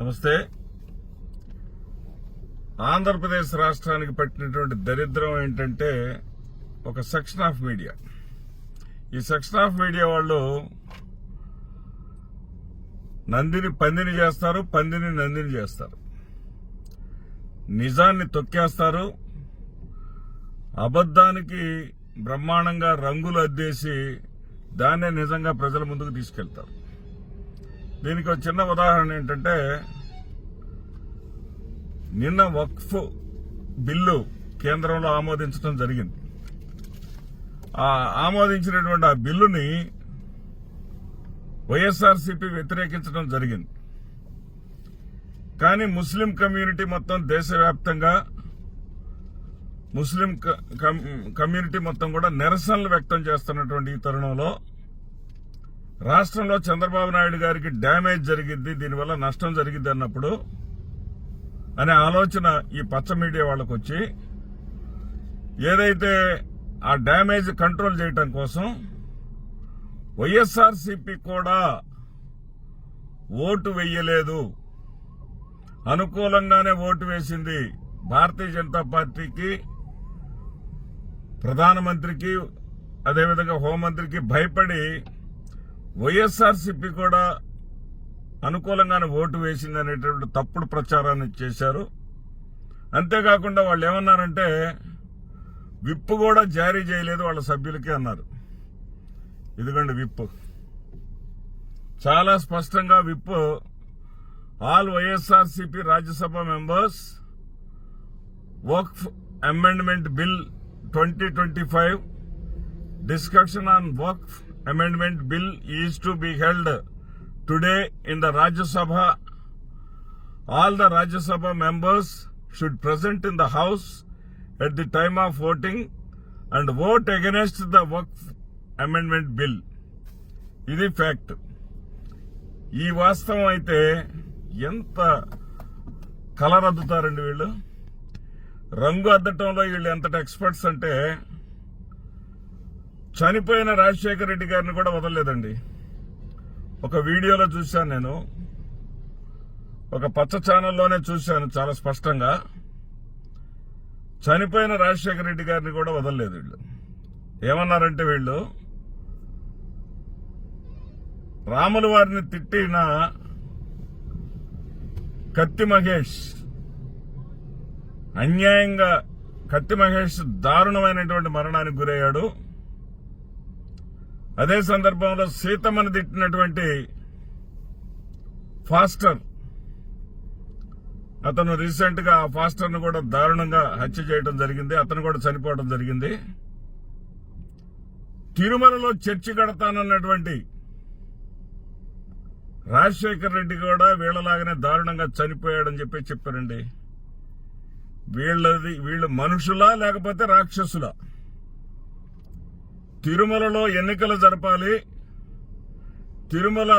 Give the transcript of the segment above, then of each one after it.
నమస్తే. ఆంధ్రప్రదేశ్ రాష్ట్రానికి పట్టినటువంటి దరిద్రం ఏంటంటే ఒక సెక్షన్ ఆఫ్ మీడియా. ఈ సెక్షన్ ఆఫ్ మీడియా వాళ్ళు నందిని పందిని చేస్తారు, పందిని నందిని చేస్తారు. నిజాన్ని తొక్కేస్తారు, అబద్ధానికి బ్రహ్మాండంగా రంగులు అద్దేసి దాన్నే నిజంగా ప్రజల ముందుకు తీసుకెళ్తారు. దీనికి ఒక చిన్న ఉదాహరణ ఏంటంటే, నిన్న వక్ఫ్ బిల్లు కేంద్రంలో ఆమోదించడం జరిగింది. ఆ ఆమోదించినటువంటి ఆ బిల్లుని వైఎస్ఆర్సీపీ వ్యతిరేకించడం జరిగింది. కానీ ముస్లిం కమ్యూనిటీ మొత్తం దేశవ్యాప్తంగా ముస్లిం కమ్యూనిటీ మొత్తం కూడా నిరసనలు వ్యక్తం చేస్తున్నటువంటి ఈ తరుణంలో రాష్ట్రంలో చంద్రబాబు నాయుడు గారికి డ్యామేజ్ జరిగింది, దీనివల్ల నష్టం జరిగింది అన్నప్పుడు అనే ఆలోచన ఈ పచ్చ మీడియా వాళ్ళకు వచ్చి ఏదైతే ఆ డ్యామేజ్ కంట్రోల్ చేయటం కోసం వైఎస్ఆర్సీపీ కూడా ఓటు వెయ్యలేదు, అనుకూలంగానే ఓటు వేసింది. భారతీయ జనతా పార్టీకి, ప్రధానమంత్రికి, అదేవిధంగా హోంమంత్రికి భయపడి వైఎస్ఆర్సీపీ కూడా అనుకూలంగానే ఓటు వేసింది అనేటువంటి తప్పుడు ప్రచారాన్ని చేశారు. అంతేకాకుండా వాళ్ళు ఏమన్నారంటే విప్ కూడా జారీ చేయలేదు వాళ్ళ సభ్యులకి అన్నారు. ఇదిగోండి విప్, చాలా స్పష్టంగా whip, all YSRCP Rajya Sabha members Waqf amendment bill 2025 discussion on Waqf Amendment Bill is to be held today in the Rajya Sabha. All the Rajya Sabha members should present in the House at the time of voting and vote against the Waqf Amendment Bill. ఇది fact. ఈ వాస్తవం అయితే ఎంత colour అద్దుతారండి వీళ్ళు. రంగు అద్దటంలో వీళ్ళు ఎంతటి experts అంటే చనిపోయిన రాజశేఖర రెడ్డి గారిని కూడా వదలలేదండి. ఒక వీడియోలో చూశాను, నేను ఒక పచ్చ ఛానల్లోనే చూశాను చాలా స్పష్టంగా. చనిపోయిన రాజశేఖర రెడ్డి గారిని కూడా వదలలేదు వీళ్ళు. ఏమన్నారంటే వీళ్ళు రాముల వారిని తిట్టిన కత్తి మహేష్, అన్యాయంగా కత్తి మహేష్ దారుణమైనటువంటి మరణానికి గురయ్యాడు. అదే సందర్భంలో సీతమ్మను తిట్టినటువంటి ఫాస్టర్, అతను రీసెంట్ గా ఆ ఫాస్టర్ ను కూడా దారుణంగా హత్య చేయడం జరిగింది, అతను కూడా చనిపోవడం జరిగింది. తిరుమలలో చర్చి కడతానన్నటువంటి రాజశేఖర్ రెడ్డి కూడా వీళ్ళలాగానే దారుణంగా చనిపోయాడని చెప్పారండి. వీళ్ళు మనుషులా లేకపోతే రాక్షసులా? తిరుమలలో ఎన్నికలు జరపాలి, తిరుమల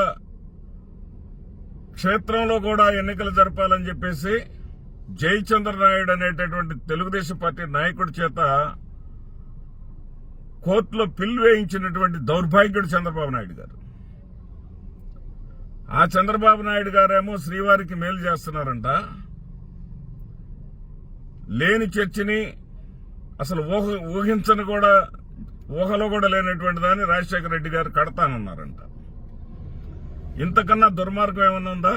క్షేత్రంలో కూడా ఎన్నికలు జరపాలని చెప్పేసి జయచంద్ర నాయుడు అనేటటువంటి తెలుగుదేశం పార్టీ నాయకుడి చేత కోర్టులో పిల్ వేయించినటువంటి దౌర్భాగ్యుడు చంద్రబాబు నాయుడు గారు. ఆ చంద్రబాబు నాయుడు గారేమో శ్రీవారికి మేలు చేస్తున్నారంట. లేని చర్చిని, అసలు ఊహించని కూడా, ఊహలో కూడా లేనటువంటి దాన్ని రాజశేఖర రెడ్డి గారు కడతానన్నారంట. ఇంతకన్నా దుర్మార్గం ఏమన్నా ఉందా?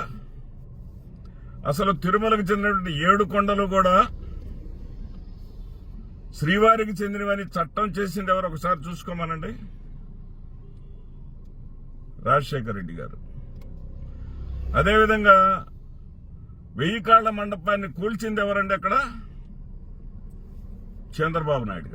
అసలు తిరుమలకు చెందినటువంటి 7 కొండలు కూడా శ్రీవారికి చెందినవని చట్టం చేసింది ఎవరు ఒకసారి చూసుకోమనండి. రాజశేఖర రెడ్డి గారు. అదేవిధంగా 1000 కాళ్ల మండపాన్ని కూల్చింది ఎవరండి అక్కడ? చంద్రబాబు నాయుడు గారు.